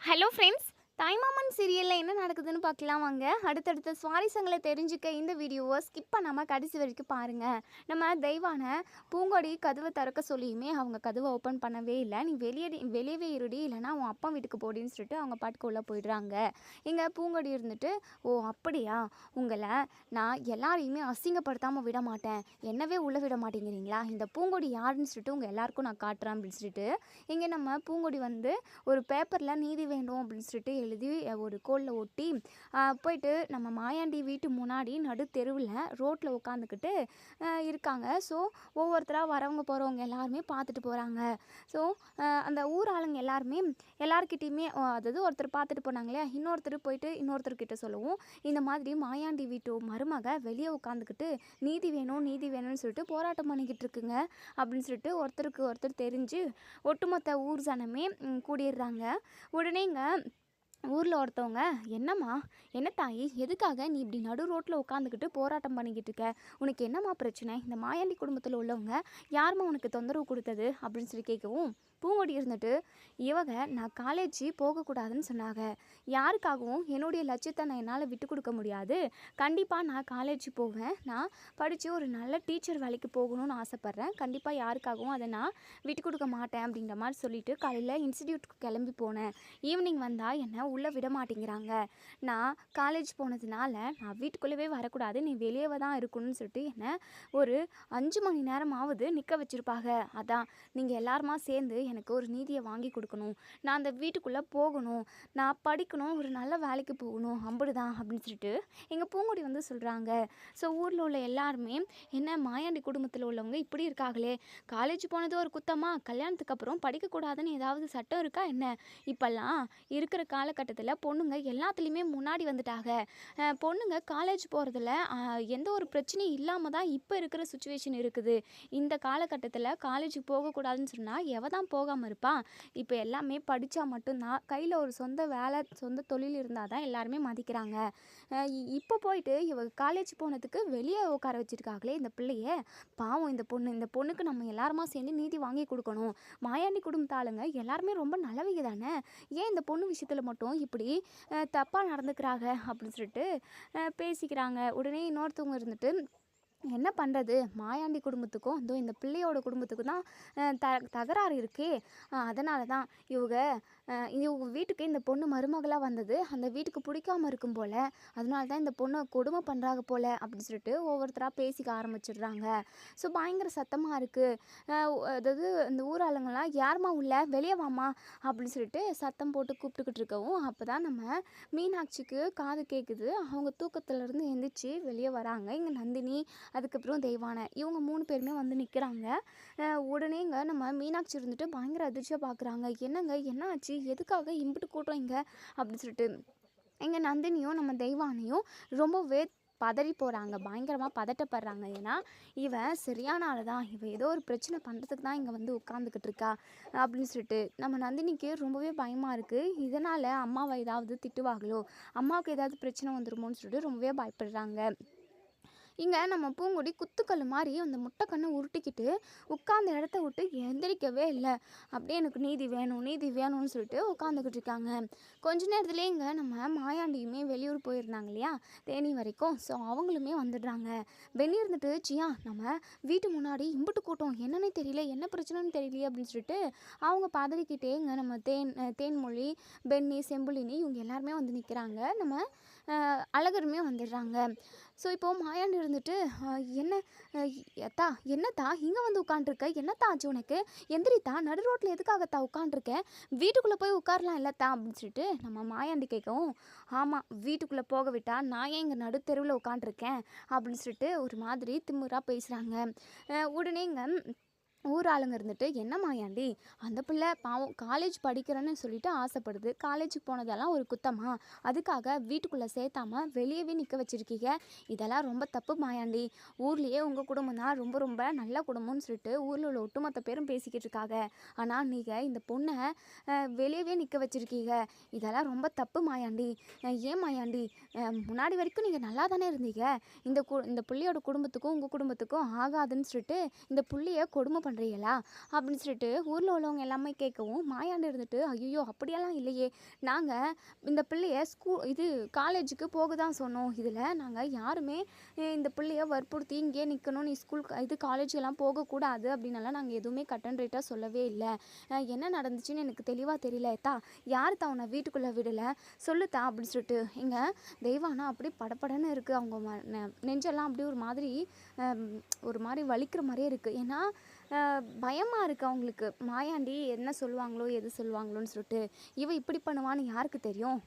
Hello friends, தாய்மாமன் சீரியலில் என்ன நடக்குதுன்னு பார்க்கலாம் வாங்க. அடுத்தடுத்த சுவாரஸ்யங்களை தெரிஞ்சுக்க இந்த வீடியோவை ஸ்கிப் பண்ணாமல் கடைசி வரைக்கும் பாருங்கள். நம்ம தெய்வான பூங்கொடி கதவை திறக்க சொல்லியுமே அவங்க கதவை ஓப்பன் பண்ணவே இல்லை. நீ வெளியவே இருடி, இல்லைனா உன் அப்பா வீட்டுக்கு போடின்னு சொல்லிட்டு அவங்க பாட்டுக்கு உள்ளே போயிடுறாங்க. இங்கே பூங்கொடி இருந்துட்டு, ஓ அப்படியா, உங்களை நான் எல்லாரையுமே அசிங்கப்படுத்தாமல் விட மாட்டேன், என்னவே உள்ளே விட மாட்டேங்கிறீங்களா, இந்த பூங்கொடி யாருன்னு சொல்லிட்டு உங்கள் எல்லாருக்கும் நான் காட்டுறேன் அப்படின்னு சொல்லிட்டு இங்கே நம்ம பூங்கொடி வந்து ஒரு பேப்பரில் நீதி வேண்டும் அப்படின்னு சொல்லிட்டு எழுதி ஒரு கோலில் ஒட்டி போயிட்டு நம்ம மாயாண்டி வீட்டு முன்னாடி நடு தெருவில் ரோட்டில் உட்காந்துக்கிட்டு இருக்காங்க. ஸோ ஒவ்வொருத்தராக வரவங்க போகிறவங்க எல்லாருமே பார்த்துட்டு போகிறாங்க. ஸோ அந்த ஊர் ஆளுங்க எல்லாருக்கிட்டையுமே அதாவது ஒருத்தர் பார்த்துட்டு போனாங்க இல்லையா, இன்னொருத்தர் போயிட்டு இன்னொருத்தர்கிட்ட சொல்லவும், இந்த மாதிரி மாயாண்டி வீட்டு மருமக வெளியே உட்காந்துக்கிட்டு நீதி வேணும் நீதி வேணும்னு சொல்லிட்டு போராட்டம் பண்ணிக்கிட்டு இருக்குங்க அப்படின்னு சொல்லிட்டு ஒருத்தருக்கு ஒருத்தர் தெரிஞ்சு ஒட்டுமொத்த ஊர் ஜனமே கூடிடுறாங்க. உடனேங்க ஊரில் ஒருத்தவங்க, என்னம்மா, என்ன தாயி, எதுக்காக நீ இப்படி நடு ரோட்டில் உட்காந்துக்கிட்டு போராட்டம் பண்ணிக்கிட்டு இருக்க, உனக்கு என்னம்மா பிரச்சனை, இந்த மாயாண்டி குடும்பத்தில் உள்ளவங்க யாரும்மா உனக்கு தொந்தரவு கொடுத்தது அப்படின்னு சொல்லி கேட்கவும், பூங்கொடி இருந்துட்டு, இவங்க நான் காலேஜ் போகக்கூடாதுன்னு சொன்னாங்க, யாருக்காகவும் என்னுடைய லட்சியத்தை நான் என்னால் விட்டு கொடுக்க முடியாது, கண்டிப்பாக நான் காலேஜ் போவேன், நான் படித்து ஒரு நல்ல டீச்சர் வேலைக்கு போகணும்னு ஆசைப்பட்றேன், கண்டிப்பாக யாருக்காகவும் அதை நான் விட்டு கொடுக்க மாட்டேன் அப்படின்ற மாதிரி சொல்லிவிட்டு காலையில் இன்ஸ்டிடியூட்க்கு கிளம்பி போனேன். ஈவினிங் வந்தால் என்னை உள்ளே விட மாட்டேங்கிறாங்க, நான் காலேஜ் போனதுனால நான் வீட்டுக்குள்ளேயே வரக்கூடாது, நீ வெளியே தான் இருக்கணும்னு சொல்லிட்டு என்னை ஒரு 5 மணி நேரமாவது நிற்க வச்சுருப்பாங்க. அதான் நீங்கள் எல்லாருமா சேர்ந்து எனக்கு ஒரு நீதியை வாங்கி கொடுக்கணும், நான் அந்த வீட்டுக்குள்ளே போகணும், நான் படிக்கணும், ஒரு நல்ல வேலைக்கு போகணும், அம்புடுதான் அப்படின்னு சொல்லிட்டு எங்கள் பூங்கொடி வந்து சொல்கிறாங்க. ஸோ ஊரில் உள்ள எல்லாருமே, என்ன மாயாண்டி குடும்பத்தில் உள்ளவங்க இப்படி இருக்காங்களே, காலேஜ் போனது ஒரு குத்தமா, கல்யாணத்துக்கு அப்புறம் படிக்கக்கூடாதுன்னு ஏதாவது சட்டம் இருக்கா என்ன, இப்போல்லாம் இருக்கிற காலகட்டத்தில் பொண்ணுங்க எல்லாத்துலேயுமே முன்னாடி வந்துட்டாங்க, பொண்ணுங்க காலேஜ் போகிறதுல எந்த ஒரு பிரச்சனையும் இல்லாமல் தான் இப்போ இருக்கிற சுச்சுவேஷன் இருக்குது, இந்த காலகட்டத்தில் காலேஜுக்கு போகக்கூடாதுன்னு சொன்னால் எவ தான் போகாமல் இருப்பான், இப்போ எல்லாமே படித்தா மட்டும்தான், கையில் ஒரு சொந்த வேலை சொந்த தொழில் இருந்தால் தான் எல்லாருமே மதிக்கிறாங்க, இப்போ போயிட்டு இவ காலேஜ் போனதுக்கு வெளியே உட்கார வச்சுருக்காங்களே இந்த பிள்ளைய, பாவம் இந்த பொண்ணுக்கு நம்ம எல்லாருமா சேர்ந்து நீதி வாங்கி கொடுக்கணும், மாயாண்டி குடும்பத்து ஆளுங்க எல்லாருமே ரொம்ப நல்லவங்க தானே, ஏன் இந்த பொண்ணு விஷயத்தில் மட்டும் இப்படி தப்பாக நடந்துக்கிறாங்க அப்படின்னு சொல்லிட்டு பேசிக்கிறாங்க. உடனே இன்னொருத்தவங்க இருந்துட்டு, என்ன பண்ணுறது, மாயாண்டி குடும்பத்துக்கும் இந்த பிள்ளையோட குடும்பத்துக்கும் தான் தகராறு இருக்கே, அதனால தான் இவங்க வீட்டுக்கு இந்த பொண்ணு மருமகளாக வந்தது அந்த வீட்டுக்கு பிடிக்காமல் இருக்கும் போல், அதனால தான் இந்த பொண்ணை கொடுமை பண்ணுறாங்க போல் அப்படின்னு சொல்லிட்டு ஒவ்வொருத்தராக பேசிக்க ஆரம்பிச்சிடுறாங்க. ஸோ பயங்கர சத்தமாக இருக்குது. அதாவது இந்த ஊராளுங்கள்லாம், யாருமா உள்ள வெளியே வாமா அப்படின்னு சொல்லிட்டு சத்தம் போட்டு கூப்பிட்டுக்கிட்டு இருக்கவும், அப்போ தான் நம்ம மீனாட்சிக்கு காது கேட்குது. அவங்க தூக்கத்துலேருந்து எந்திரிச்சு வெளியே வராங்க. இங்கே நந்தினி, அதுக்கப்புறம் தெய்வான, இவங்க 3 பேருமே வந்து நிற்கிறாங்க. உடனேங்க நம்ம மீனாட்சி இருந்துட்டு பயங்கர அதிர்ச்சியாக பார்க்குறாங்க. என்னங்க என்ன ஆச்சு, எதுக்காக இம்பிட்டு கூட்டம் இங்கே அப்படின்னு சொல்லிட்டு எங்கள் நந்தினியும் நம்ம தெய்வானையும் ரொம்பவே பதறி போகிறாங்க, பயங்கரமாக பதட்டப்படுறாங்க. ஏன்னா இவன் சரியான ஆள் தான், இவன் ஏதோ ஒரு பிரச்சனை பண்ணுறதுக்கு தான் இங்கே வந்து உட்காந்துக்கிட்டு இருக்கா அப்படின்னு சொல்லிட்டு நம்ம நந்தினிக்கு ரொம்பவே பயமாக இருக்குது. இதனால் அம்மாவை ஏதாவது திட்டுவாங்களோ, அம்மாவுக்கு ஏதாவது பிரச்சனை வந்துருமோன்னு சொல்லிட்டு ரொம்பவே பயப்படுறாங்க. இங்கே நம்ம பூங்கொடி குத்துக்கல் மாதிரி அந்த முட்டை கண்ணை உருட்டிக்கிட்டு உட்காந்த இடத்த விட்டு எந்திரிக்கவே இல்லை. அப்படியே எனக்கு நீதி வேணும் நீதி வேணும்னு சொல்லிட்டு உட்காந்துக்கிட்டு இருக்காங்க. கொஞ்ச நேரத்துலேயே இங்கே நம்ம மாயாண்டியுமே வெளியூர் போயிருந்தாங்க இல்லையா, தேனி வரைக்கும். ஸோ அவங்களுமே வந்துடுறாங்க. வெளியே இருந்துட்டு, ஜியா நம்ம வீட்டு முன்னாடி இம்புட்டு கூட்டம், என்னன்னே தெரியல, என்ன பிரச்சனைன்னு தெரியலையே அப்படின்னு சொல்லிட்டு அவங்க பதறிக்கிட்டே இங்கே நம்ம தேன்மொழி, பென்னி, செம்புலினி இவங்க எல்லாருமே வந்து நிற்கிறாங்க. நம்ம அழகருமே வந்துடுறாங்க. ஸோ இப்போது மாயாண்டி இருந்துட்டு, என்ன அத்தா, என்னத்தா இங்கே வந்து உட்காண்ட்ருக்க, என்னத்தா ஆச்சு உனக்கு, எந்திரித்தா, நடு ரோட்டில் எதுக்காகத்தா உட்காண்ட்ருக்கேன், வீட்டுக்குள்ளே போய் உட்காரலாம் இல்லத்தா அப்படின்னு சொல்லிட்டு நம்ம மாயாண்டி கேட்கவும், ஆமாம் வீட்டுக்குள்ளே போக விட்டா நான் ஏன் இங்கே நடு தெருவில் உட்காண்ட்ருக்கேன் அப்படின்னு சொல்லிட்டு ஒரு மாதிரி திமுறாக பேசுகிறாங்க. உடனே இங்கே ஊர் ஆளுங்க இருந்துட்டு, என்ன மாயாண்டி, அந்த பிள்ளை பாவம் காலேஜ் படிக்கிறேன்னு சொல்லிட்டு ஆசைப்படுது, காலேஜுக்கு போனதெல்லாம் ஒரு குத்தமா, அதுக்காக வீட்டுக்குள்ளே சேர்த்தாம வெளியவே நிற்க வச்சுருக்கீங்க, இதெல்லாம் ரொம்ப தப்பு மாயாண்டி, ஊர்லேயே உங்கள் குடும்பம் தான் ரொம்ப ரொம்ப நல்ல குடும்பம்னு சொல்லிட்டு ஊரில் உள்ள ஒட்டுமொத்த பேரும் பேசிக்கிட்டு இருக்காங்க, ஆனால் நீங்கள் இந்த பொண்ணை வெளியவே நிற்க வச்சுருக்கீங்க, இதெல்லாம் ரொம்ப தப்பு மாயாண்டி, ஏன் மாயாண்டி, முன்னாடி வரைக்கும் நீங்கள் நல்லா தானே இருந்தீங்க, இந்த பிள்ளையோட குடும்பத்துக்கும் உங்கள் குடும்பத்துக்கும் ஆகாதுன்னு சொல்லிட்டு இந்த புள்ளையை கொடுமை பண்ணுறீங்களா அப்படின்னு சொல்லிட்டு ஊரில் உள்ளவங்க எல்லாமே கேட்கவும் மாயாண்டி இருந்துட்டு ஐயோ அப்படியெல்லாம் இல்லையே, நாங்கள் இந்த பிள்ளைய காலேஜுக்கு போக தான் சொன்னோம். இதில் நாங்கள் யாருமே இந்த பிள்ளைய வற்புறுத்தி இங்கேயே நிற்கணும், நீ காலேஜுக்கெல்லாம் போகக்கூடாது அப்படின்னலாம் நாங்கள் எதுவுமே கட் அண்ட் ரைட்டாக சொல்லவே இல்லை. என்ன நடந்துச்சுன்னு எனக்கு தெளிவாக தெரியல தா, யார் தான் உன்னை வீட்டுக்குள்ளே விடலை சொல்லுத்தா அப்படின்னு சொல்லிட்டு எங்கள் தெய்வானா அப்படி படப்படன்னு இருக்குது. அவங்க நெஞ்செல்லாம் அப்படி ஒரு மாதிரி வலிக்கிற மாதிரியே இருக்குது. ஏன்னா பயமாக இருக்குது அவங்களுக்கு, மாயாண்டி என்ன சொல்லுவாங்களோ எது சொல்லுவாங்களோன்னு சொல்லிட்டு. இப்படி பண்ணுவான்னு யாருக்கு தெரியும்,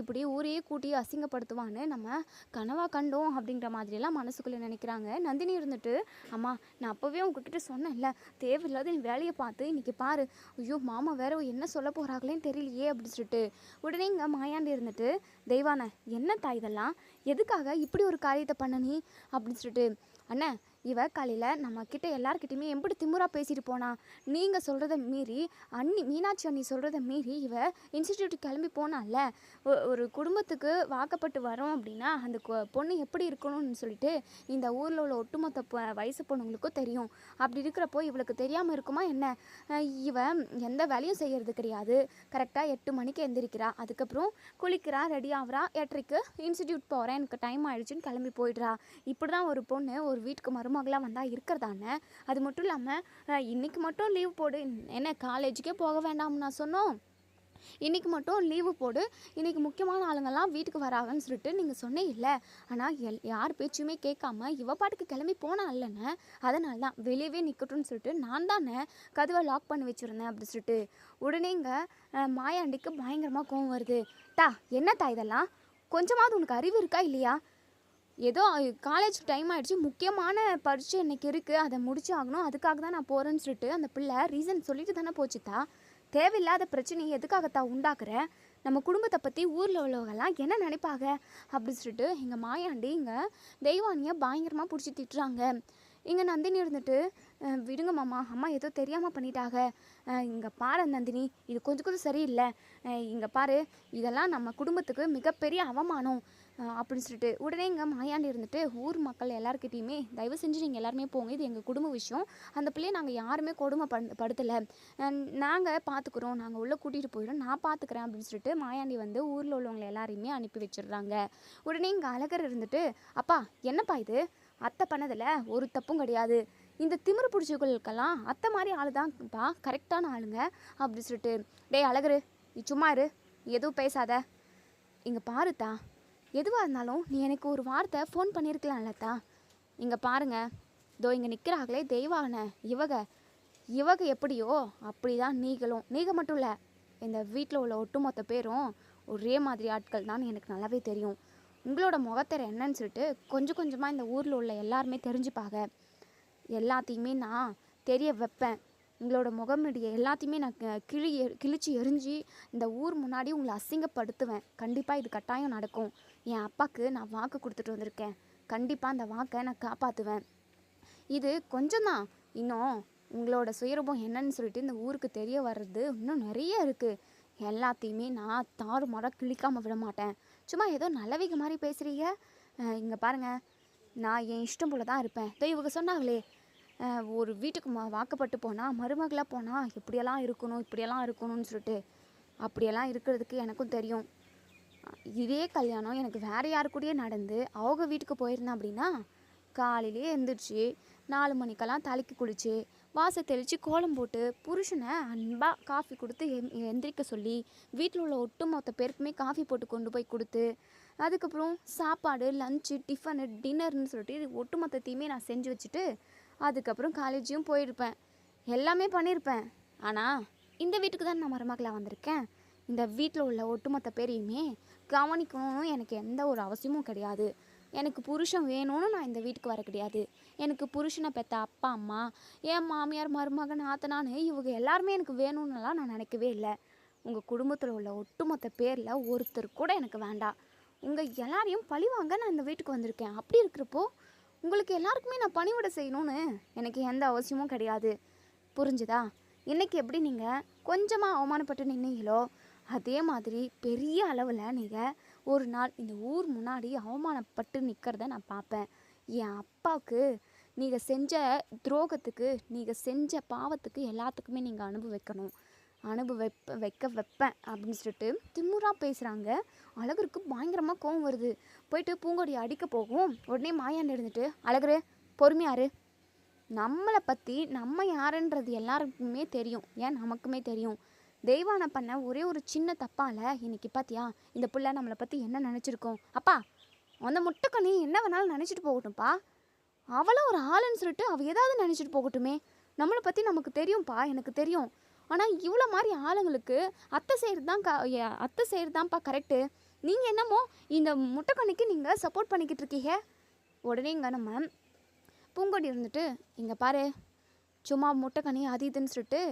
இப்படி ஊரையே கூட்டி அசிங்கப்படுத்துவான்னு நம்ம கனவாக கண்டோம் அப்படிங்கிற மாதிரியெல்லாம் மனசுக்குள்ளே நினைக்கிறாங்க. நந்தினி இருந்துட்டு அம்மா நான் அப்போவே உங்ககிட்ட சொன்னேன்ல, தேவையில்லாத நீ வேலையை பார்த்து இன்றைக்கி பாரு, ஐயோ மாமா வேற என்ன சொல்ல போகிறாங்களேன்னு தெரியலையே அப்படின்னு சொல்லிட்டு உடனே இங்கே மாயாண்டி இருந்துட்டு தெய்வான என்னத்தா இதெல்லாம், எதுக்காக இப்படி ஒரு காரியத்தை பண்ண நீ அப்படின்னு சொல்லிட்டு. அண்ணே இவ காலையில் நம்மக்கிட்ட எல்லாருக்கிட்டையுமே எப்படி திமுறா பேசிட்டு போனா, நீங்கள் சொல்கிறத மீறி மீனாட்சி அண்ணி சொல்கிறத மீறி இவ இன்ஸ்டிடியூட்டுக்கு கிளம்பி போனால, ஒரு குடும்பத்துக்கு வாக்கப்பட்டு வரோம் அப்படின்னா அந்த பொண்ணு எப்படி இருக்கணும்னு சொல்லிட்டு இந்த ஊரில் உள்ள ஒட்டுமொத்த வயசு பொண்ணுங்களுக்கும் தெரியும். அப்படி இருக்கிறப்போ இவளுக்கு தெரியாமல் இருக்குமா என்ன, இவ எந்த வேலையும் செய்கிறது கிடையாது, கரெக்டாக 8 மணிக்கு எந்திரிக்கிறா, அதுக்கப்புறம் குளிக்கிறா, ரெடி ஆகிறா, 8:30க்கு இன்ஸ்டிடியூட் போகிறேன் எனக்கு டைம் ஆகிடுச்சின்னு கிளம்பி போயிடுறா. இப்படி தான் ஒரு பொண்ணு ஒரு வீட்டுக்கு மருமகளாக வந்தால் இருக்கிறதானே. அது மட்டும் இல்லாமல் இன்றைக்கி மட்டும் லீவ் போடு, என்ன காலேஜுக்கே போக வேண்டாம்னு நான் சொன்னோம், இன்றைக்கி மட்டும் லீவு போடு, இன்றைக்கி முக்கியமான ஆளுங்கள்லாம் வீட்டுக்கு வராங்கன்னு சொல்லிட்டு நீங்கள் சொன்னே இல்லை. ஆனால் யார் பேச்சுமே கேட்காம இவ பாட்டுக்கு கிளம்பி போனா இல்லைண்ணே, அதனால தான் வெளியவே நிற்கட்டும்னு சொல்லிட்டு நான் தானே கதவை லாக் பண்ணி வச்சுருந்தேன் அப்படி சொல்லிட்டு. உடனே இங்கே மாயாண்டிக்கு பயங்கரமாக கோவம் வருது. தா என்னத்தா இதெல்லாம், கொஞ்சமாவது உனக்கு அறிவு இருக்கா இல்லையா, ஏதோ காலேஜ் டைம் ஆகிடுச்சு, முக்கியமான பரீட்சை இன்றைக்கி இருக்குது, அதை முடிச்சு ஆகணும், அதுக்காக தான் நான் போகிறேன்னு சொல்லிட்டு அந்த பிள்ளை ரீசன் சொல்லிட்டு தானே போச்சுத்தா. தேவையில்லாத பிரச்சனையை எதுக்காகத்தா உண்டாக்குற, நம்ம குடும்பத்தை பற்றி ஊரில் உள்ளவங்கெல்லாம் என்ன நினைப்பாங்க அப்படின்னு சொல்லிட்டு எங்கள் மாயாண்டி இங்கே தெய்வானியை பயங்கரமாக பிடிச்சி திட்டுறாங்க. இங்கே நந்தினி இருந்துட்டு விடுங்க மாமா, அம்மா ஏதோ தெரியாமல் பண்ணிட்டாங்க, இங்கே பாரு நந்தினி இது கொஞ்சம் சரியில்லை, இங்கே பாரு இதெல்லாம் நம்ம குடும்பத்துக்கு மிகப்பெரிய அவமானம் அப்படின்னு சொல்லிட்டு. உடனே இங்கே மாயாண்டி இருந்துட்டு ஊர் மக்கள் எல்லாருக்கிட்டையுமே தயவு செஞ்சு நீங்கள் எல்லாருமே போங்க, இது எங்கள் குடும்ப விஷயம், அந்த பிள்ளையை நாங்கள் யாருமே கொடுமைப்படுத்தலை, நாங்கள் பார்த்துக்குறோம், நாங்கள் உள்ளே கூட்டிகிட்டு போயிடும், நான் பார்த்துக்கிறேன் அப்படின்னு சொல்லிட்டு மாயாண்டி வந்து ஊரில் உள்ளவங்களை எல்லாரையுமே அனுப்பி வச்சிடுறாங்க. உடனே இங்கே அழகர் இருந்துட்டு அப்பா என்னப்பா இது, அத்தை பண்ணதில் ஒரு தப்பும் கிடையாது, இந்த திமிரு பிடிச்சவங்களுக்கெல்லாம் அத்தை மாதிரி ஆளு தான்ப்பா கரெக்டான ஆளுங்க அப்படி சொல்லிட்டு. டேய் அழகரு நீ சும்மா இரு, எதுவும் பேசாத, இங்கே பாருத்தா, எதுவாக இருந்தாலும் நீ எனக்கு ஒரு வார்த்தை ஃபோன் பண்ணியிருக்கலாம்லத்தா, இங்கே பாருங்க இதோ இங்கே நிற்கிறாங்களே தெய்வான இவக எப்படியோ அப்படி தான் நீங்கள் மட்டும் இல்லை, இந்த வீட்டில் உள்ள ஒட்டுமொத்த பேரும் ஒரே மாதிரி ஆட்கள் தான் எனக்கு நல்லாவே தெரியும், உங்களோட முகத்தரை என்னன்னு சொல்லிட்டு கொஞ்சம் கொஞ்சமாக இந்த ஊரில் உள்ள எல்லாருமே தெரிஞ்சுப்பாங்க, எல்லாத்தையுமே நான் தெரிய வைப்பேன், உங்களோட முகமுடிய எல்லாத்தையுமே நான் கிழிச்சு எரிஞ்சு இந்த ஊர் முன்னாடி உங்களை அசிங்கப்படுத்துவேன், கண்டிப்பாக இது கட்டாயம் நடக்கும், என் அப்பாவுக்கு நான் வாக்கு கொடுத்துட்டு வந்திருக்கேன், கண்டிப்பாக அந்த வாக்கை நான் காப்பாற்றுவேன், இது கொஞ்சம்தான், இன்னும் உங்களோட சுயரூபம் என்னன்னு சொல்லிட்டு இந்த ஊருக்கு தெரிய வர்றது இன்னும் நிறைய இருக்குது, எல்லாத்தையுமே நான் தாறுமாறாக கிழிக்காமல் விட மாட்டேன், சும்மா ஏதோ நல்லவிக மாதிரி பேசுகிறீங்க, இங்கே பாருங்கள் நான் என் இஷ்டம் போல தான் இருப்பேன், இவங்க சொன்னாங்களே ஒரு வீட்டுக்கு வாக்கப்பட்டு போனால் மருமகளாக போனால் இப்படியெல்லாம் இருக்கணும்னு சொல்லிட்டு, அப்படியெல்லாம் இருக்கிறதுக்கு எனக்கும் தெரியும், இதே கல்யாணம் எனக்கு வேறு யாரு கூடயே நடந்து அவங்க வீட்டுக்கு போயிருந்தேன் அப்படின்னா காலையிலே எழுந்திரிச்சு 4 மணிக்கெல்லாம் தலைக்கு குளிச்சு வாசை தெளித்து கோலம் போட்டு புருஷனை அன்பாக காஃபி கொடுத்து எந்திரிக்க சொல்லி வீட்டில் உள்ள ஒட்டுமொத்த பேருக்குமே காஃபி போட்டு கொண்டு போய் கொடுத்து அதுக்கப்புறம் சாப்பாடு லஞ்சு டிஃபனு டின்னர்னு சொல்லிட்டு ஒட்டுமொத்தத்தையுமே நான் செஞ்சு வச்சுட்டு அதுக்கப்புறம் காலேஜும் போயிருப்பேன், எல்லாமே பண்ணியிருப்பேன். ஆனால் இந்த வீட்டுக்கு தான் நான் மருமகளாக வந்திருக்கேன், இந்த வீட்டில் உள்ள ஒட்டுமொத்த பேரையுமே கவனிக்கணும்னு எனக்கு எந்த ஒரு அவசியமும் கிடையாது, எனக்கு புருஷன் வேணும்னு நான் இந்த வீட்டுக்கு வர கிடையாது, எனக்கு புருஷனை பெற்ற அப்பா அம்மா என் மாமியார் மருமகன் ஆத்தனான்னு இவங்க எல்லாருமே எனக்கு வேணும்னுலாம் நான் நினைக்கவே இல்லை, உங்கள் குடும்பத்தில் உள்ள ஒட்டுமொத்த பேரில் ஒருத்தர் கூட எனக்கு வேண்டாம், உங்கள் எல்லாரையும் பழிவாங்க நான் இந்த வீட்டுக்கு வந்திருக்கேன், அப்படி இருக்கிறப்போ உங்களுக்கு எல்லாருக்குமே நான் பணிவிட செய்யணும்னு எனக்கு எந்த அவசியமும் கிடையாது, புரிஞ்சுதா? இன்றைக்கி எப்படி நீங்கள் கொஞ்சமாக அவமானப்பட்டு நின்னீங்களோ அதே மாதிரி பெரிய அளவில் நீங்கள் ஒரு நாள் இந்த ஊர் முன்னாடி அவமானப்பட்டு நிற்கிறத நான் பார்ப்பேன், என் அப்பாவுக்கு நீங்கள் செஞ்ச துரோகத்துக்கு, நீங்கள் செஞ்ச பாவத்துக்கு எல்லாத்துக்குமே நீங்கள் அனுபவிக்கணும், வைப்பேன் அப்படின்னு சொல்லிட்டு திமுறா பேசுகிறாங்க. அழகருக்கு பயங்கரமாக கோவம் வருது. போயிட்டு பூங்கொடியை அடிக்க போகும். உடனே மாயாண்டி இருந்துட்டு, அழகரு பொறுமையாரு, நம்மளை பற்றி நம்ம யாருன்றது எல்லாருக்குமே தெரியும், ஏன் நமக்குமே தெரியும். தெய்வானை பண்ண ஒரே ஒரு சின்ன தப்பால் இன்னைக்கு பார்த்தியா இந்த பிள்ளை நம்மளை பற்றி என்ன நினச்சிருக்கோம். அப்பா அந்த முட்டைக்கண்ணி என்ன வேணாலும் நினச்சிட்டு போகட்டும்ப்பா, அவளை ஒரு ஆளுன்னு சொல்லிட்டு அவள் ஏதாவது நினச்சிட்டு போகட்டுமே, நம்மளை பற்றி நமக்கு தெரியும்ப்பா, எனக்கு தெரியும். ஆனால் இவ்வளோ மாதிரி ஆளுங்களுக்கு அத்தை செய்கிறது தான்ப்பா கரெக்டு. நீங்கள் என்னமோ இந்த முட்டைக்கண்ணிக்கு நீங்கள் சப்போர்ட் பண்ணிக்கிட்டு இருக்கீங்க. உடனே இங்கே நம்ம பூங்கொடி இருந்துட்டு, இங்கே பாரு, சும்மா முட்டைக்கண்ணி அது இதுன்னு சொல்லிட்டு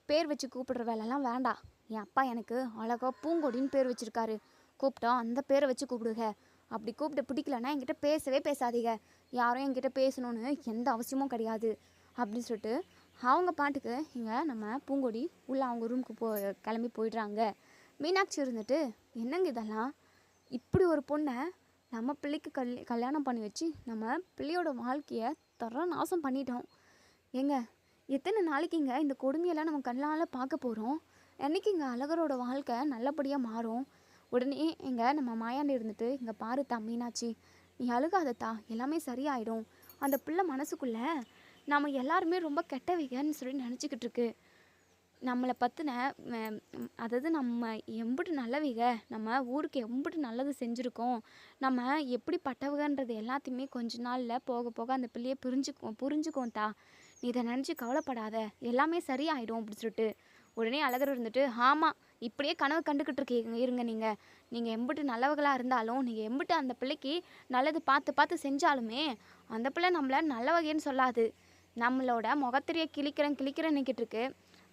பேர் வச்சு கூப்பிடுற வேலைலாம் வேண்டாம். என் அப்பா எனக்கு அழகாக பூங்கொடின்னு பேர் வச்சுருக்காரு, கூப்பிட்டோம் அந்த பேரை வச்சு கூப்பிடுங்க. அப்படி கூப்பிட்டு பிடிக்கலன்னா என்கிட்ட பேசவே பேசாதீங்க, யாரும் என்கிட்ட பேசணுன்னு எந்த அவசியமும் கிடையாது அப்படின்னு சொல்லிட்டு அவங்க பாட்டுக்கு இங்கே நம்ம பூங்கொடி உள்ள அவங்க ரூமுக்கு கிளம்பி போயிடுறாங்க. மீனாட்சி இருந்துட்டு, என்னங்க இதெல்லாம், இப்படி ஒரு பொண்ணை நம்ம பிள்ளைக்கு கல்யாணம் பண்ணி வச்சு நம்ம பிள்ளையோட வாழ்க்கையை நாசம் பண்ணிட்டோம். ஏங்க எத்தனை நாளைக்குங்க இந்த கொடுமையெல்லாம் நம்ம கண்ணால் பார்க்க போகிறோம். என்னைக்கு இங்கே அழகரோட வாழ்க்கை நல்லபடியாக மாறும். உடனே இங்கே நம்ம மாயாண்டி இருந்துட்டு, இங்கே பாருத்தா மீனாட்சி, நீ அழுகாதத்தா, எல்லாமே சரியாயிடும். அந்த பிள்ளை மனசுக்குள்ளே நம்ம எல்லாருமே ரொம்ப கெட்டவைகன்னு சொல்லி நினச்சிக்கிட்டு இருக்கு. நம்மளை பற்றின அதாவது நம்ம எம்பிட்டு நல்லவிக, நம்ம ஊருக்கு எம்பிட்டு நல்லது செஞ்சுருக்கோம், நம்ம எப்படிப்பட்டவங்கன்றது எல்லாத்தையுமே கொஞ்ச நாளில் போக போக அந்த பிள்ளையை புரிஞ்சுக்கோம் தா, நீ இதை நினச்சி கவலைப்படாத, எல்லாமே சரியாயிடும் அப்படின்னு சொல்லிட்டு உடனே அழகர் இருந்துட்டு, ஆமாம் இப்படியே கனவு கண்டுக்கிட்டு இருக்கீங்க இருங்க, நீங்கள் எம்பிட்டு நல்லவர்களாக இருந்தாலும், நீங்கள் எம்பிட்டு அந்த பிள்ளைக்கு நல்லது பார்த்து செஞ்சாலுமே அந்த பிள்ளை நம்மளை நல்ல வகைன்னு சொல்லாது. நம்மளோட முகத்திரையை கிழிக்கிறேன்னுக்கிட்டு இருக்கு.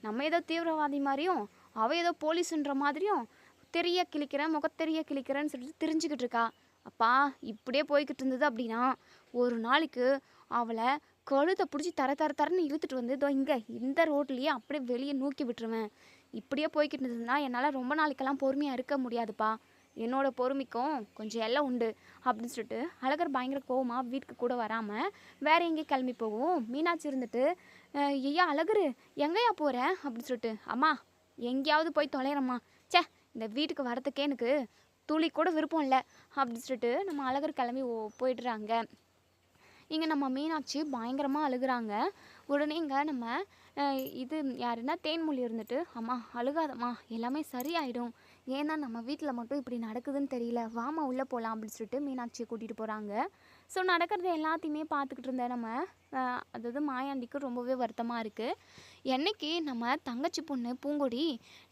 நம்ம ஏதோ தீவிரவாதி மாதிரியும் அவள் ஏதோ போலீஸுன்ற மாதிரியும் முகத்தெரிய கிழிக்கிறேன்னு சொல்லிட்டு தெரிஞ்சுக்கிட்டு இருக்கா. அப்பா இப்படியே போய்கிட்டு இருந்தது அப்படின்னா ஒரு நாளைக்கு அவளை கழுத்தை பிடிச்சி தரன்னு இழுத்துட்டு வந்து இதோ இங்கே இந்த ரோட்லேயே அப்படியே வெளியே நூக்கி விட்டுருவேன். இப்படியே போய்கிட்டு இருந்ததுன்னா என்னால் ரொம்ப நாளைக்கெல்லாம் பொறுமையாக இருக்க முடியாதுப்பா, என்னோட பொறுமைக்கும் கொஞ்சம் எல்லாம் உண்டு அப்படின்னு சொல்லிட்டு அழகர் பயங்கர கோவமாக வீட்டுக்கு கூட வராமல் வேற எங்கேயும் கிளம்பி போகும். மீனாட்சி இருந்துட்டு, ஐயா அழகரு எங்கேயா போகிறேன் அப்படின்னு சொல்லிட்டு, அம்மா எங்கேயாவது போய் தொலைகிறம்மா, இந்த வீட்டுக்கு வரத்துக்கே எனக்கு துளி கூட விருப்பம் இல்லை அப்படின்னு சொல்லிட்டு நம்ம அழகர் கிளம்பி போயிடுறாங்க. இங்கே நம்ம மீனாட்சி பயங்கரமாக அழுகுறாங்க. உடனே இங்கே நம்ம இது யாருன்னா தேன்மொழி இருந்துட்டு, அம்மா அழுகாதம்மா, எல்லாமே சரியாயிடும், ஏன்னா நம்ம வீட்டில் மட்டும் இப்படி நடக்குதுன்னு தெரியல, வாமா உள்ளே போகலாம் அப்படின்னு சொல்லிட்டு மீனாட்சியை கூட்டிகிட்டு போகிறாங்க. ஸோ நடக்கிறது எல்லாத்தையுமே பார்த்துக்கிட்டு இருந்த நம்ம அதாவது மாயாண்டிக்கு ரொம்பவே வருத்தமாக இருக்குது. என்னைக்கு நம்ம தங்கச்சி பொண்ணு பூங்கொடி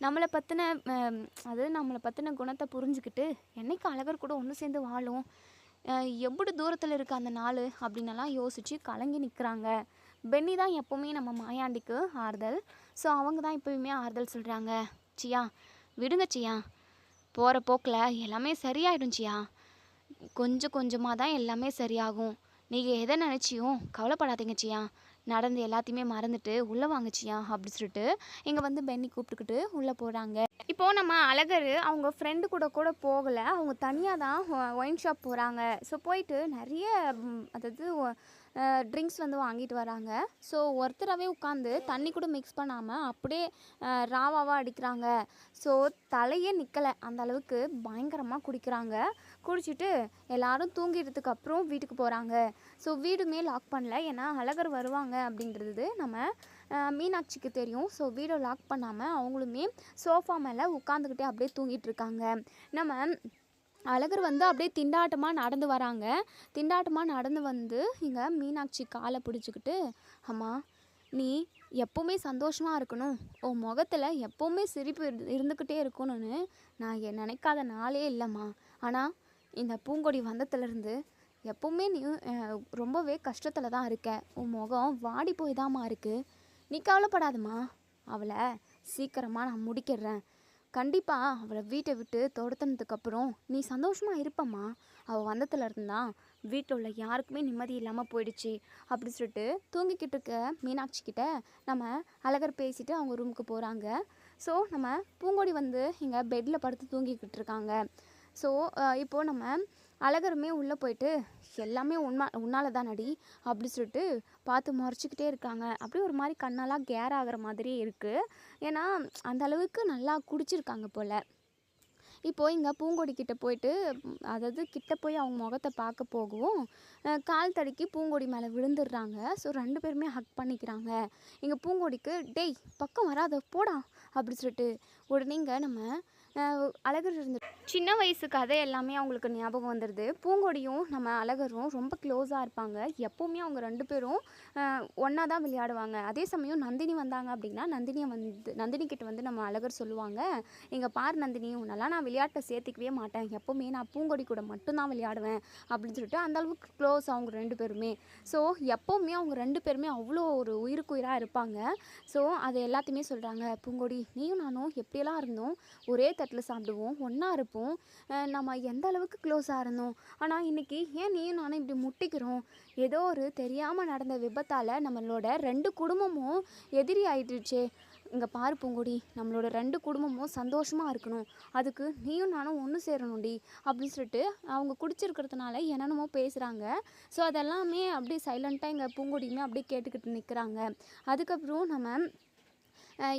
நம்மளை பற்றின குணத்தை புரிஞ்சுக்கிட்டு என்னைக்கு அழகர் கூட ஒன்று சேர்ந்து வாழும், எப்படி தூரத்தில் இருக்க அந்த நாள் அப்படின்னலாம் யோசித்து கலங்கி நிற்கிறாங்க. பென்னி தான் எப்போவுமே நம்ம மாயாண்டிக்கு ஆறுதல். ஸோ அவங்க தான் எப்போயுமே ஆறுதல் சொல்கிறாங்க. சியா விடுங்க சியா, போகிற போக்கில் எல்லாமே சரியாயிடும் சியா, கொஞ்சம் கொஞ்சமாக தான் எல்லாமே சரியாகும், நீங்கள் எதை நினச்சியும் கவலைப்படாதீங்க சியா, நடந்து எல்லாத்தையுமே மறந்துட்டு உள்ளே வாங்கச்சியா அப்படி சொல்லிட்டு இங்கே வந்து பென்னி கூப்பிட்டுக்கிட்டு உள்ளே போகிறாங்க. இப்போது நம்ம அழகர் அவங்க ஃப்ரெண்டு கூட போகலை, அவங்க தனியாக தான் ஒயின் ஷாப் போகிறாங்க. ஸோ போயிட்டு நிறைய அதாவது ட்ரிங்க்ஸ் வந்து வாங்கிட்டு வராங்க. ஸோ ஒருத்தராகவே உட்காந்து தண்ணி கூட மிக்ஸ் பண்ணாமல் அப்படியே ராவாவாக அடிக்கிறாங்க. ஸோ தலையே நிற்கலை, அந்த அளவுக்கு பயங்கரமாக குடிக்கிறாங்க. குடிச்சிட்டு எல்லாரும் தூங்கிடுறதுக்கு அப்புறம் வீட்டுக்கு போகிறாங்க. ஸோ வீடுமே லாக் பண்ணல, ஏன்னா அழகர் வருவாங்க அப்படின்றது நம்ம மீனாட்சிக்கு தெரியும். ஸோ வீடை லாக் பண்ணாமல் அவங்களுமே சோஃபா மேலே உட்காந்துக்கிட்டே அப்படியே தூங்கிட்டு இருக்காங்க. நம்ம அழகர் வந்து அப்படியே திண்டாட்டமாக நடந்து வராங்க. திண்டாட்டமாக நடந்து வந்து இங்கே மீனாட்சி காலை பிடிச்சிக்கிட்டு, அம்மா நீ எப்போவுமே சந்தோஷமாக இருக்கணும், உன் முகத்தில் எப்போவுமே சிரிப்பு இருந்துக்கிட்டே இருக்கணும்னு நான் நினைக்காத நாளே இல்லைம்மா, ஆனால் இந்த பூங்கொடி வந்ததுலேருந்து எப்போவுமே நீ ரொம்பவே கஷ்டத்தில் தான் இருக்க, உன் முகம் வாடி போய் தாம்மா இருக்குது, நீ கவலைப்படாதம்மா, அவளை சீக்கிரமாக நான் முடிக்கிடுறேன், கண்டிப்பாக அவளை வீட்டை விட்டு துரத்துனதுக்கப்புறம் நீ சந்தோஷமாக இருப்பம்மா, அவள் வந்ததுலேருந்து தான் வீட்டில் உள்ள யாருக்குமே நிம்மதி இல்லாமல் போயிடுச்சு அப்படி சொல்லிட்டு தூங்கிக்கிட்டு இருக்க மீனாட்சி கிட்ட நம்ம அழகர் பேசிட்டு அவங்க ரூமுக்கு போகிறாங்க. ஸோ நம்ம பூங்கொடி வந்து இங்கே பெட்டில் படுத்து தூங்கிக்கிட்டு இருக்காங்க. ஸோ இப்போது நம்ம அழகருமே உள்ளே போயிட்டு எல்லாமே உன்னால தானடி அப்படி சொல்லிட்டு பார்த்து முறைச்சிக்கிட்டே இருக்காங்க. அப்படியே ஒரு மாதிரி கண்ணெல்லாம் கேர் ஆகிற மாதிரியே இருக்குது. ஏன்னா அந்த அளவுக்கு நல்லா குடிச்சிருக்காங்க போல். இப்போது இங்கே பூங்கொடி கிட்ட போயிட்டு அதாவது கிட்ட போய் அவங்க முகத்தை பார்க்க போகவும் கால் தடுக்கி பூங்கொடி மேலே விழுந்துடுறாங்க. ஸோ 2 பேருமே ஹக் பண்ணிக்கிறாங்க. இங்கே பூங்கொடிக்கு டேய் பக்கம் வராத போடா அப்படி சொல்லிட்டு உடனே இங்கே நம்ம அழகர் இருந்து சின்ன வயசு கதை எல்லாமே அவங்களுக்கு ஞாபகம் வந்துடுது. பூங்கொடியும் நம்ம அழகரும் ரொம்ப க்ளோஸாக இருப்பாங்க. எப்போவுமே அவங்க 2 பேரும் ஒன்றா தான் விளையாடுவாங்க. அதே சமயம் நந்தினி வந்தாங்க அப்படின்னா நந்தினி கிட்ட வந்து நம்ம அழகர் சொல்லுவாங்க, இங்கே பார் நந்தினி, உன்னெல்லாம் நான் விளையாட்டை சேர்த்துக்கவே மாட்டேன், எப்போவுமே நான் பூங்கொடி கூட மட்டும்தான் விளையாடுவேன் அப்படின்னு சொல்லிட்டு அந்த அளவுக்கு க்ளோஸ் அவங்க 2 பேருமே. ஸோ எப்போவுமே அவங்க 2 பேருமே அவ்வளோ ஒரு உயிருக்குயிராக இருப்பாங்க. ஸோ அது எல்லாத்தையுமே சொல்கிறாங்க. பூங்கொடி, நீயும் நானும் எப்படியெல்லாம் இருந்தோம், ஒரே தட்டில் சாப்பிடுவோம், ஒன்றா இருப்போம், நம்ம எந்த அளவுக்கு க்ளோஸாக இருந்தோம். ஆனால் இன்றைக்கி ஏன் நீயும் நானும் இப்படி முட்டிக்கிறோம்? ஏதோ ஒரு தெரியாமல் நடந்த விபத்தால் நம்மளோட 2 குடும்பமும் எதிரி ஆயிடுச்சே. இங்கே பாரு பூங்கொடி, நம்மளோட 2 குடும்பமும் சந்தோஷமாக இருக்கணும், அதுக்கு நீயும் நானும் ஒன்று சேரணும்டி அப்படின்னு சொல்லிட்டு அவங்க குடிச்சிருக்கிறதுனால என்னென்னமோ பேசுகிறாங்க. ஸோ அதெல்லாமே அப்படியே சைலண்ட்டாக இங்கே பூங்கொடியுமே அப்படியே கேட்டுக்கிட்டு நிற்கிறாங்க. அதுக்கப்புறம் நம்ம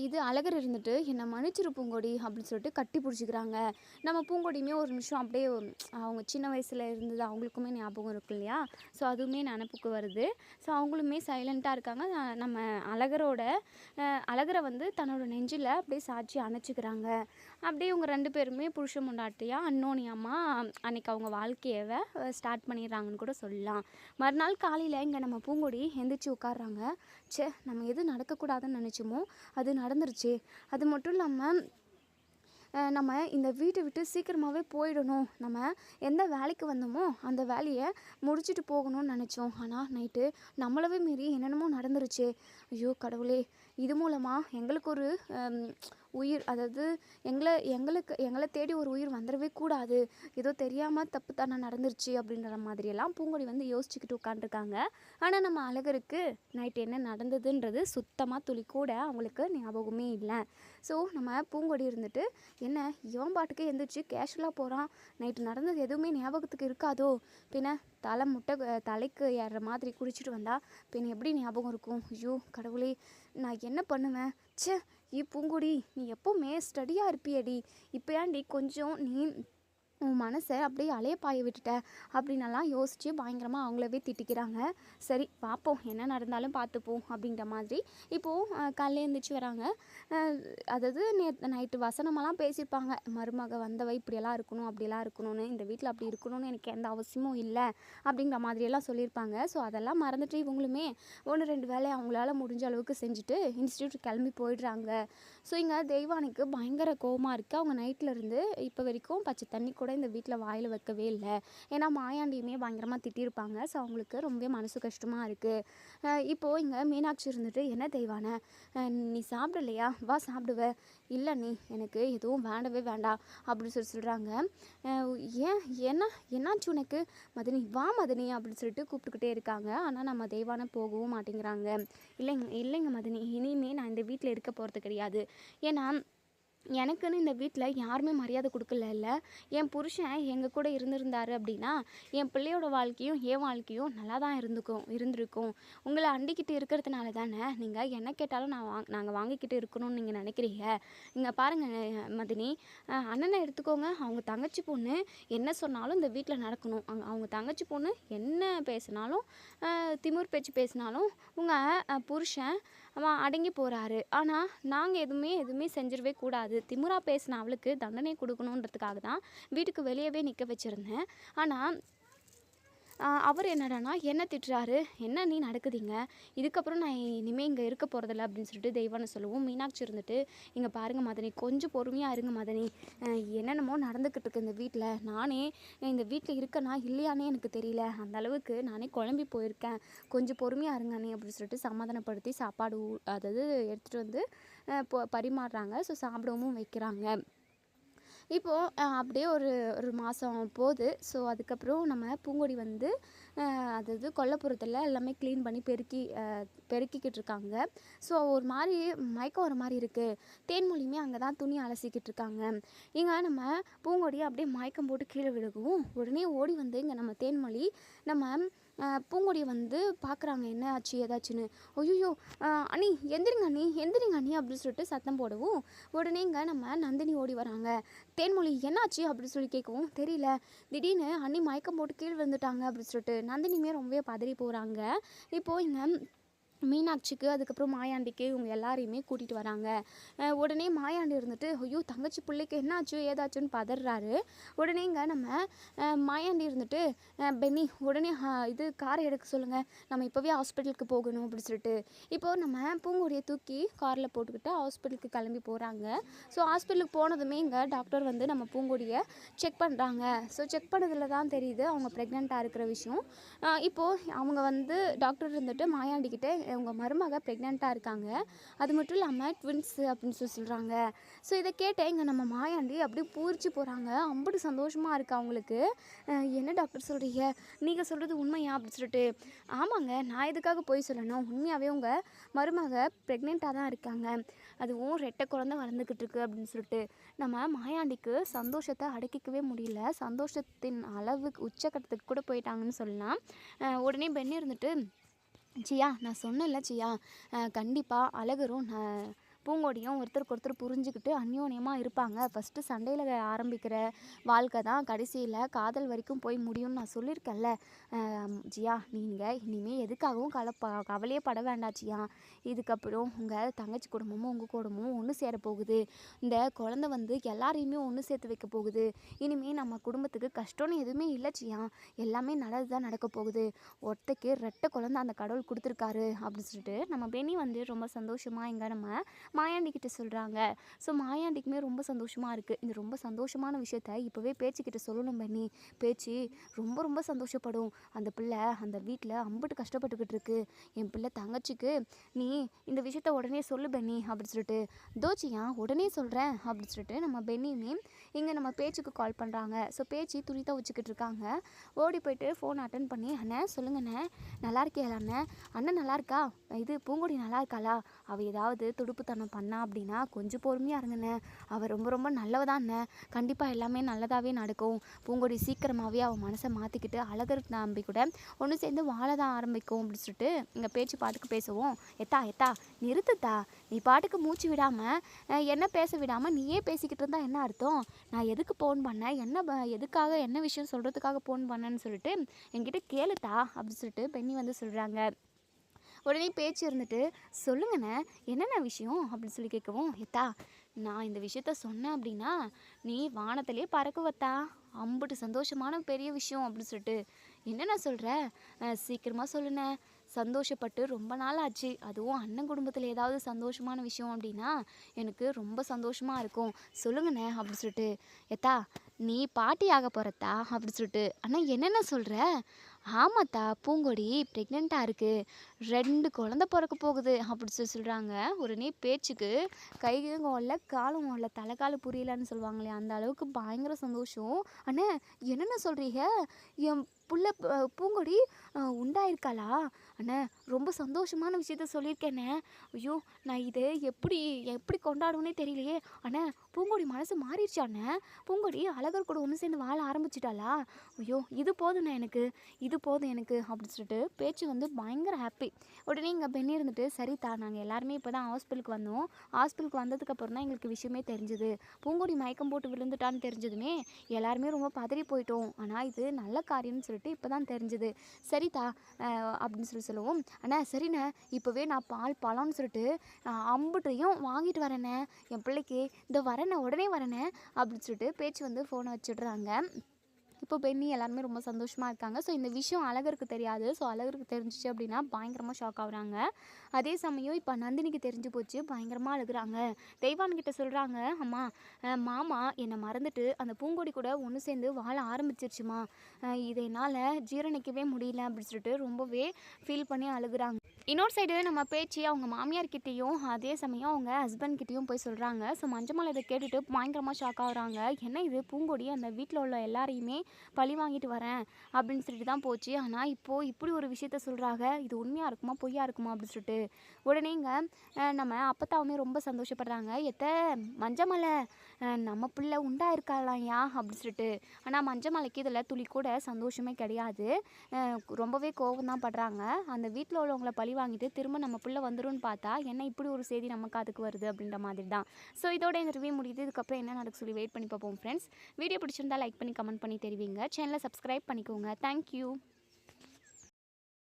இது அழகர் இருந்துட்டு என்னை மன்னிச்சிரு பூங்கொடி அப்படின்னு சொல்லிட்டு கட்டி பிடிச்சிக்கிறாங்க. நம்ம பூங்கொடியுமே ஒரு நிமிஷம் அப்படியே அவங்க சின்ன வயசில் இருந்தது அவங்களுக்குமே ஞாபகம் இருக்கு இல்லையா? ஸோ அதுவுமே நினப்புக்கு வருது. ஸோ அவங்களுமே சைலண்ட்டாக இருக்காங்க. நம்ம அழகரை வந்து தன்னோட நெஞ்சில் அப்படியே சாட்சி அணைச்சிக்கிறாங்க. அப்படியே இவங்க 2 பேருமே புருஷன் பொண்டாட்டியாக அன்னோனியமாக அன்றைக்கி அவங்க வாழ்க்கையை ஸ்டார்ட் பண்ணிடுறாங்கன்னு கூட சொல்லலாம். மறுநாள் காலையில் இங்கே நம்ம பூங்கொடி எந்திரிச்சு உட்காடுறாங்க. நம்ம எது நடக்கக்கூடாதுன்னு நினச்சோமோ அது நடந்துருச்சு. அது மட்டும் இல்லாமல் நம்ம இந்த வீட்டை விட்டு சீக்கிரமாகவே போயிடணும், நம்ம எந்த வேலைக்கு வந்தோமோ அந்த வேலையை முடிச்சுட்டு போகணும்னு நினச்சோம். ஆனால் நைட்டு நம்மளவே மீறி என்னென்னமோ நடந்துருச்சு. ஐயோ கடவுளே, இது மூலமாக எங்களுக்கு ஒரு உயிர், அதாவது எங்களை தேடி ஒரு உயிர் வந்துடவே கூடாது, ஏதோ தெரியாமல் தப்பு தானே நடந்துருச்சு அப்படின்ற மாதிரியெல்லாம் பூங்கொடி வந்து யோசிச்சுக்கிட்டு உட்காந்துருக்காங்க. ஆனால் நம்ம அழகருக்கு நைட்டு என்ன நடந்ததுன்றது சுத்தமாக துளி கூட அவங்களுக்கு ஞாபகமே இல்லை. ஸோ நம்ம பூங்கொடி இருந்துட்டு என்ன இவன் பாட்டுக்கு எந்திரிச்சு கேஷுவலாக போகிறான், நைட்டு நடந்தது எதுவுமே ஞாபகத்துக்கு இருக்காதோ, பின்ன தலைக்கு ஏறுற மாதிரி குடிச்சிட்டு வந்தா பின்ன எப்படி ஞாபகம் இருக்கும்? ஐயோ கடவுளே, நான் என்ன பண்ணுவேன்? பூங்கொடி, நீ எப்போவுமே ஸ்டடியாக இருப்பியடி, இப்போ ஏன்டி கொஞ்சம் நீ உன் மனசை அப்படியே அலைய பாய விட்டுட்ட அப்படின்னலாம் யோசித்து பயங்கரமாக அவங்களவே திட்டிக்கிறாங்க. சரி பார்ப்போம், என்ன நடந்தாலும் பார்த்துப்போம் அப்படிங்கிற மாதிரி இப்போது காலையில் எழுந்திரிச்சு வராங்க. அதாவது நைட்டு வசனமெல்லாம் பேசியிருப்பாங்க, மருமக வந்தவை இப்படியெல்லாம் இருக்கணும் அப்படியெல்லாம் இருக்கணும்னு, இந்த வீட்டில் அப்படி இருக்கணும்னு எனக்கு எந்த அவசியமும் இல்லை அப்படிங்கிற மாதிரியெல்லாம் சொல்லியிருப்பாங்க. ஸோ அதெல்லாம் மறந்துட்டு இவங்களுமே 1-2 வேலையை அவங்களால முடிஞ்ச அளவுக்கு செஞ்சுட்டு இன்ஸ்டியூட் கிளம்பி போயிடுறாங்க. ஸோ இங்கே தெய்வானுக்கு பயங்கர கோவமாக இருக்குது. அவங்க நைட்டில் இருந்து இப்போ வரைக்கும் பச்சை தண்ணி கூட இந்த வீட்டில் வாயில் வைக்கவே இல்லை. ஏன்னா மாயாண்டியுமே பயங்கரமாக திட்டியிருப்பாங்க. ஸோ அவங்களுக்கு ரொம்பவே மனசு கஷ்டமாக இருக்குது. இப்போது இங்கே மீனாட்சி இருந்துட்டு, என்ன தெய்வான நீ சாப்பிடலையா, வா சாப்பிடுவ, இல்லை நீ எனக்கு எதுவும் வேண்டவே வேண்டாம் அப்படின்னு சொல்கிறாங்க. என்னாச்சு உனக்கு மதனி, வா மதனி அப்படின்னு சொல்லிட்டு கூப்பிட்டுக்கிட்டே இருக்காங்க. ஆனால் நம்ம தெய்வான போகவும் மாட்டேங்கிறாங்க. இல்லைங்க மதனி, இனிமே நான் இந்த வீட்டில் இருக்க போகிறது கிடையாது. ஏன்னா எனக்குன்னு இந்த வீட்டில் யாருமே மரியாதை கொடுக்கல. இல்லை, என் புருஷன் எங்கள் கூட இருந்திருந்தாரு அப்படின்னா என் பிள்ளையோட வாழ்க்கையும் என் வாழ்க்கையும் நல்லா தான் இருந்திருக்கும். உங்களை அண்டிக்கிட்டு இருக்கிறதுனால தானே நீங்கள் என்ன கேட்டாலும் நாங்கள் வாங்கிக்கிட்டு இருக்கணும்னு நீங்கள் நினைக்கிறீங்க. இங்கே பாருங்கள் மதினி, அண்ணனை எடுத்துக்கோங்க, அவங்க தங்கச்சி பொண்ணு என்ன சொன்னாலும் இந்த வீட்டில் நடக்கணும். அவங்க தங்கச்சி பொண்ணு என்ன பேசினாலும், திமிர் பேச்சு பேசினாலும் உங்கள் புருஷன் அவன் அடங்கி போகிறாரு. ஆனால் நாங்கள் எதுவுமே செஞ்சிடவே கூடாது, திமிரா பேசின அவளுக்கு தண்டனை கொடுக்கணுன்றதுக்காக தான் வீட்டுக்கு வெளியவே நிற்க வச்சுருந்தேன். ஆனால் அவர் என்னடானா என்ன திட்டுறாரு, என்ன நீ நடக்குதுங்க, இதுக்கப்புறம் நான் இனிமேல் இங்கே இருக்க போகிறதில்ல அப்படின்னு சொல்லிட்டு தெய்வானை சொல்லுவோம். மீனாட்சி இருந்துட்டு, இங்கே பாருங்கள் மதனி, கொஞ்சம் பொறுமையாக இருங்க மதனி, என்னென்னமோ நடந்துக்கிட்டு இருக்கு இந்த வீட்டில், நானே இந்த வீட்டில் இருக்கேனா இல்லையானே எனக்கு தெரியல, அந்த அளவுக்கு நானே குழம்பி போயிருக்கேன், கொஞ்சம் பொறுமையாக இருங்கண்ணே அப்படின்னு சொல்லிட்டு சமாதானப்படுத்தி சாப்பாடு அதாவது எடுத்துகிட்டு வந்து பரிமாறுறாங்க. ஸோ சாப்பிடவும் வைக்கிறாங்க. இப்போது அப்படியே ஒரு மாதம் போகுது. ஸோ அதுக்கப்புறம் நம்ம பூங்கொடி வந்து அதாவது கொல்லைப்புறத்தில் எல்லாமே க்ளீன் பண்ணி பெருக்கிக்கிட்டு இருக்காங்க. ஸோ ஒரு மாதிரி மயக்கம் வர மாதிரி இருக்குது. தேன்மொழியுமே அங்கே தான் துணி அலசிக்கிட்டு இருக்காங்க. இங்கே நம்ம பூங்கொடி அப்படியே மயக்கம் போட்டு கீழே விழுகவும் உடனே ஓடி வந்து இங்கே நம்ம தேன்மொழி நம்ம பூங்கொடியை வந்து பார்க்குறாங்க என்ன ஆச்சு ஏதாச்சுன்னு. ஐயோ அண்ணி எந்திரிங்க அண்ணி எந்திரிங்க அண்ணி அப்படின்னு சொல்லிட்டு சத்தம் போடவும் உடனே இங்கே நம்ம நந்தினி ஓடி வராங்க. தேன்மொழி என்னாச்சு அப்படின்னு சொல்லி கேட்கவும் தெரியல, திடீர்னு அண்ணி மயக்கம் போட்டு கீழே விழுந்துட்டாங்க அப்படின்னு சொல்லிட்டு நந்தினியுமே ரொம்பவே பதறி போகிறாங்க. இப்போது இங்கே மீனாட்சிக்கு அதுக்கப்புறம் மாயாண்டிக்கு இவங்க எல்லாரையுமே கூட்டிகிட்டு வராங்க. உடனே மாயாண்டி இருந்துட்டு ஐயோ தங்கச்சி பிள்ளைக்கு என்னாச்சு ஏதாச்சுன்னு பதறாரு. உடனே இங்கே நம்ம மாயாண்டி இருந்துட்டு பென்னி உடனே இது காரை எடுக்க சொல்லுங்கள், நம்ம இப்போவே ஹாஸ்பிட்டலுக்கு போகணும் அப்படின்னு சொல்லிட்டு இப்போது நம்ம பூங்கொடியை தூக்கி காரில் போட்டுக்கிட்டு ஹாஸ்பிட்டலுக்கு கிளம்பி போகிறாங்க. ஸோ ஹாஸ்பிட்டலுக்கு போனதுமே இங்கே டாக்டர் வந்து நம்ம பூங்கொடியை செக் பண்ணுறாங்க. ஸோ செக் பண்ணதில் தான் தெரியுது அவங்க ப்ரெக்னெண்ட்டாக இருக்கிற விஷயம். இப்போது அவங்க வந்து டாக்டர் இருந்துட்டு மாயாண்டிக்கிட்ட உங்கள் மருமக ப்ரெக்னெண்ட்டாக இருக்காங்க, அது மட்டும் இல்லாமல் ட்வின்ஸு அப்படின்னு சொல்கிறாங்க. ஸோ இதை கேட்டேன் இங்கே நம்ம மாயாண்டி அப்படியே பூரிச்சு போகிறாங்க. அம்புட்டு சந்தோஷமாக இருக்குது அவங்களுக்கு. என்ன டாக்டர் சொல்கிறீங்க, நீங்கள் சொல்கிறது உண்மையா அப்படின்னு சொல்லிட்டு. ஆமாங்க, நான் எதுக்காக போய் சொல்லணும், உண்மையாகவே உங்கள் மருமக ப்ரெக்னெண்ட்டாக தான் இருக்காங்க, அதுவும் ரெட்டை குழந்தை வளர்ந்துக்கிட்டு இருக்கு அப்படின்னு சொல்லிட்டு நம்ம மாயாண்டிக்கு சந்தோஷத்தை அடக்கிக்கவே முடியல. சந்தோஷத்தின் அளவுக்கு உச்சக்கட்டத்துக்கு கூட போயிட்டாங்கன்னு சொல்லலாம். உடனே பெண்ணி இருந்துட்டு ஜியா நான் சொன்னேன்ல ஜியா, கண்டிப்பாக அழகரும் பூங்கொடியும் ஒருத்தருக்கு ஒருத்தர் புரிஞ்சுக்கிட்டு அந்யோன்யமாக இருப்பாங்க. ஃபஸ்ட்டு சண்டையில் ஆரம்பிக்கிற வாழ்க்கை தான் கடைசியில் காதல் வரைக்கும் போய் முடியும்னு நான் சொல்லியிருக்கேன்ல ஜியா. நீங்கள் இனிமேல் எதுக்காகவும் கவலையே பட வேண்டாம் ஜியா. இதுக்கப்புறம் உங்கள் தங்கச்சி குடும்பமும் உங்கள் குடும்பமும் ஒன்று சேர போகுது. இந்த குழந்தை வந்து எல்லாரையுமே ஒன்று சேர்த்து வைக்க போகுது. இனிமேல் நம்ம குடும்பத்துக்கு கஷ்டம்னு எதுவுமே இல்லை ஜியா, எல்லாமே நல்லது தான் நடக்க போகுது. ஒருத்தைக்கு ரெட்டை குழந்தை அந்த கடவுள் கொடுத்துருக்காரு அப்படின்னு சொல்லிட்டு நம்ம பெனி வந்து ரொம்ப சந்தோஷமாக இங்கே நம்ம மாயாண்டிக்கிட்ட சொல்கிறாங்க. ஸோ மாயாண்டிக்குமே ரொம்ப சந்தோஷமாக இருக்குது. இந்த ரொம்ப சந்தோஷமான விஷயத்த இப்போவே பேச்சுக்கிட்ட சொல்லணும் பென்னி. பேச்சு ரொம்ப ரொம்ப சந்தோஷப்படும். அந்த பிள்ளை அந்த வீட்டில் அம்புட்டு கஷ்டப்பட்டுக்கிட்டு இருக்கு. என் பிள்ளை தங்கச்சிக்கு நீ இந்த விஷயத்த உடனே சொல்லு பென்னி அப்படின்னு சொல்லிட்டு. தோச்சியா உடனே சொல்கிறேன் அப்படின்னு சொல்லிட்டு நம்ம பென்னியுமே இங்கே நம்ம பேச்சுக்கு கால் பண்ணுறாங்க. ஸோ பேச்சு துணி துவைச்சிக்கிட்டு இருக்காங்க. ஓடி போயிட்டு ஃபோன் அட்டன் பண்ணி அண்ணன் சொல்லுங்கண்ணே, நல்லா இருக்கியா அண்ணன், அண்ணன் நல்லா இருக்கா, இது பூங்கொடி நல்லா இருக்காளா, அவள் ஏதாவது துடுப்புத்தனம் பண்ணா அப்படின்னா கொஞ்சம் பொறுமையாக இருங்கண்ணே, அவள் ரொம்ப ரொம்ப நல்லவதாண்ணே, கண்டிப்பாக எல்லாமே நல்லதாகவே நடக்கும். பூங்கொடி சீக்கிரமாகவே அவள் மனசை மாற்றிக்கிட்டு அழகர் நம்பி கூட ஒன்று சேர்ந்து வாழ தான் ஆரம்பிக்கும் அப்படின்னு சொல்லிட்டு இங்கே பேச்சு பாட்டுக்கு பேசுவோம். எத்தா நிறுத்துத்தா, நீ பாட்டுக்கு மூச்சு விடாமல் என்ன பேச விடாமல் நீயே பேசிக்கிட்டு இருந்தால் என்ன அர்த்தம், நான் எதுக்கு ஃபோன் பண்ணேன், எதுக்காக என்ன விஷயம் சொல்கிறதுக்காக ஃபோன் பண்ணேன்னு சொல்லிட்டு என்கிட்ட கேளுத்தா அப்படின்னு சொல்லிட்டு பென்னி வந்து சொல்கிறாங்க. உடனே பேச்சு இருந்துட்டு சொல்லுங்கண்ணே என்னென்ன விஷயம் அப்படின்னு சொல்லி கேட்கவும், எத்தா நான் இந்த விஷயத்த சொன்னேன் அப்படின்னா நீ வானத்திலே பறக்குவத்தா, அம்புட்டு சந்தோஷமான பெரிய விஷயம் அப்படின்னு சொல்லிட்டு. என்னென்ன சொல்கிற, சீக்கிரமாக சொல்லுண்ணே, சந்தோஷப்பட்டு ரொம்ப நாள் ஆச்சு, அதுவும் அண்ணன் குடும்பத்தில் ஏதாவது சந்தோஷமான விஷயம் அப்படின்னா எனக்கு ரொம்ப சந்தோஷமாக இருக்கும், சொல்லுங்கண்ணே அப்படின்னு சொல்லிட்டு. எத்தா நீ பாட்டி ஆக போகிறத்தா அப்படின்னு சொல்லிட்டு. அண்ணா என்னென்ன சொல்கிற, ஆமாத்தா பூங்கொடி ப்ரெக்னெண்ட்டாக இருக்குது, 2 குழந்த பிறக்க போகுது அப்படி சொல்கிறாங்க. உடனே பேச்சுக்கு கையும் ஓடல காலும் ஓடல, தலைக்கால் புரியலன்னு சொல்லுவாங்களே அந்த அளவுக்கு பயங்கர சந்தோஷம். அண்ணே என்னென்ன சொல்கிறீங்க, என் புள்ள பூங்கொடி உண்டாயிருக்காளா அண்ணே, ரொம்ப சந்தோஷமான விஷயத்த சொல்லியிருக்கேண்ணே. ஐயோ நான் இதை எப்படி கொண்டாடுவோன்னே தெரியலையே அண்ணே, பூங்கொடி மனசு மாறிடுச்சா அண்ணே, பூங்கொடி அழகர் கூட ஒன்று சேர்ந்து வாழ ஆரம்பிச்சிட்டாளா, ஐயோ இது போதுண்ணே எனக்கு, இது போதும் எனக்கு அப்படின்னு சொல்லிட்டு பேச்சு வந்து பயங்கர ஹாப்பி. உடனே இங்கே பெண்ணி இருந்துட்டு சரிதா நாங்கள் எல்லாருமே இப்போ தான் ஹாஸ்பிட்டலுக்கு வந்தோம், ஹாஸ்பிட்டலுக்கு வந்ததுக்கப்புறம் தான் எங்களுக்கு விஷயமே தெரிஞ்சுது, பூங்கொடி மயக்கம் போட்டு விழுந்துட்டான்னு தெரிஞ்சதுமே எல்லாருமே ரொம்ப பதறி போயிட்டோம், ஆனால் இது நல்ல காரியம்னு சொல்லிட்டு இப்போ தான் தெரிஞ்சுது, சரிதா அப்படின்னு சொல்லுவோம். அண்ணா சரிண்ணே, இப்போவே நான் பால் பழம்னு சொல்லிட்டு அம்புட்டையும் வாங்கிட்டு வரேண்ணே என் பிள்ளைக்கு, இந்த வரேண்ணே உடனே வரேண்ணே அப்படின்னு சொல்லிட்டு பேச்சு வந்து ஃபோனை வச்சிடுறாங்க. இப்போ பென்னி எல்லாருமே ரொம்ப சந்தோஷமாக இருக்காங்க. ஸோ இந்த விஷயம் அழகருக்கு தெரியாது. ஸோ அழகருக்கு தெரிஞ்சிச்சு அப்படின்னா பயங்கரமாக ஷாக் ஆகுறாங்க. அதே சமயம் இப்போ நந்தினிக்கு தெரிஞ்சு போச்சு, பயங்கரமாக அழுகுறாங்க. தெய்வான்கிட்ட சொல்கிறாங்க, அம்மா மாமா என்னை மறந்துட்டு அந்த பூங்கொடி கூட ஒன்று சேர்ந்து வாழ ஆரம்பிச்சிருச்சுமா, இதை என்னால் ஜீரணிக்கவே முடியல அப்படின்னு சொல்லிட்டு ரொம்பவே ஃபீல் பண்ணி அழுகுறாங்க. இன்னொரு சைடு நம்ம பேச்சு அவங்க மாமியார்கிட்டேயும் அதே சமயம் அவங்க ஹஸ்பண்ட் கிட்டேயும் போய் சொல்கிறாங்க. ஸோ மஞ்சள் இதை கேட்டுட்டு பயங்கரமாக ஷாக் ஆகுறாங்க. என்ன இது பூங்கொடி அந்த வீட்டில் உள்ள எல்லாரையுமே பழி வாங்கிட்டு வரேன் அப்படின்னு சொல்லிட்டு தான் போச்சு. ஆனால் இப்போது இப்படி ஒரு விஷயத்த சொல்கிறாங்க. இது உண்மையாக இருக்குமா பொய்யா இருக்குமா அப்படின்னு சொல்லிட்டு உடனேங்க நம்ம அப்பத்தாவுமே ரொம்ப சந்தோஷப்படுறாங்க. மஞ்சமலை நம்ம பிள்ளை உண்டா இருக்காளாயா அப்படின்னு சொல்லிட்டு. ஆனால் மஞ்சமலைக்கு இதில் துளி கூட சந்தோஷமே கிடையாது. ரொம்பவே கோவம் தான் படுறாங்க. அந்த வீட்டில் உள்ளவங்கள பழி வாங்கிட்டு திரும்ப நம்ம பிள்ளை வந்துரும்னு பார்த்தா என்ன இப்படி ஒரு செய்தி நம்ம காதுக்கு வருது அப்படின்ற மாதிரி தான். ஸோ இதோட இந்த ரிவ்யூ முடியுது. இதுக்கப்புறம் என்ன நடக்கு சொல்லி வெயிட் பண்ணி பார்ப்போம் ஃப்ரெண்ட்ஸ். வீடியோ பிடிச்சிருந்தா லைக் பண்ணி கமெண்ட் பண்ணி தெரிவிங்க. சேனலை சப்ஸ்கிரைப் பண்ணிக்கோங்க. தேங்க்யூ.